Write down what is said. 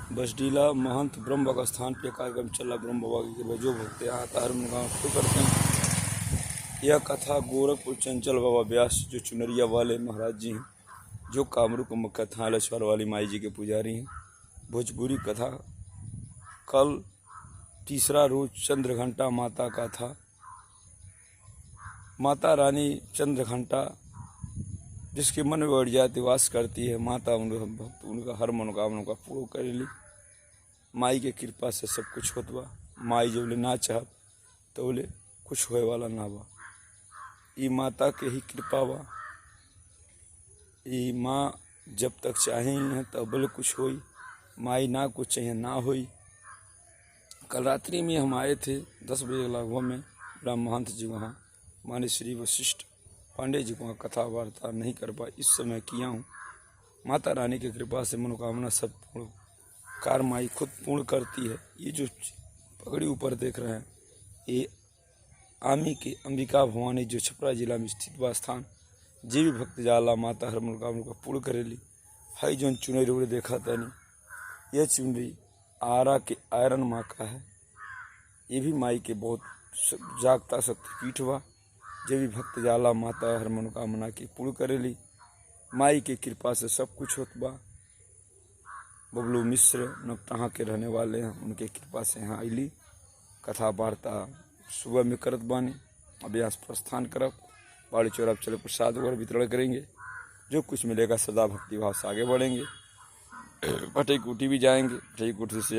बसडीला महंत ब्रह्म बाबा स्थान पे कार्यक्रम चला। ब्रह्म बाबा की कृपा जो भक्त यहाँ आता हर मनोकामना पूर्ण करते हैं। यह कथा गोरखपुर चंचल बाबा व्यास जो चुनरिया वाले महाराज जी हैं, जो कामरूप मुख्य थाना लछवार वाली माई जी के पुजारी हैं। भोजपुरी कथा कल तीसरा रोज चंद्रघंटा माता का था। माता रानी चंद्रघंटा जिसके मन में बढ़ जाती वास करती है, माता भक्त उनका हर मनोकामना का पूर्ण करेली। माई के कृपा से सब कुछ होत बा। माई जब ले ना चाहत तो बोले कुछ होए वाला ना बा। ई माता के ही कृपा बा। ई माँ जब तक चाहे तब बोले कुछ होई, माई ना कुछ चाहिए ना होई। कल रात्रि में हम आए थे 10 बजे लगभग में। ब्रह्म महंत जी वहाँ माने श्री वशिष्ठ पांडे जी को कथा वार्ता नहीं कर पाए, इस समय किया हूँ। माता रानी की कृपा से मनोकामना सब पूर्ण कार माई खुद पूर्ण करती है। ये जो पगड़ी ऊपर देख रहे हैं, ये आमी के अंबिका भवानी जो छपरा जिला में स्थित बा स्थान। जे भी भक्त जाला माता हर मनोकामना का पूर्ण करेली। हई जो चुनरी उड़े देखा तनी, यह चुनरी आरा के आयरन माँ का है। ये भी माई के बहुत जागता शक्तिपीठ बा। जे भी भक्त जाला माता हर मनोकामना की पूर्ण करेली। माई के कृपा से सब कुछ होत बा। बबलू मिश्र नवतहा के रहने वाले हैं, उनके कृपा से यहाँ आईली। कथा वार्ता सुबह में करत बानी। अब यहाँ प्रस्थान करब, बाड़ी चौरा चले प्रसाद वगैरह वितरण करेंगे। जो कुछ मिलेगा सदा भक्ति भाव से आगे बढ़ेंगे। भटई कुटी भी जाएंगे। भटई कुटी से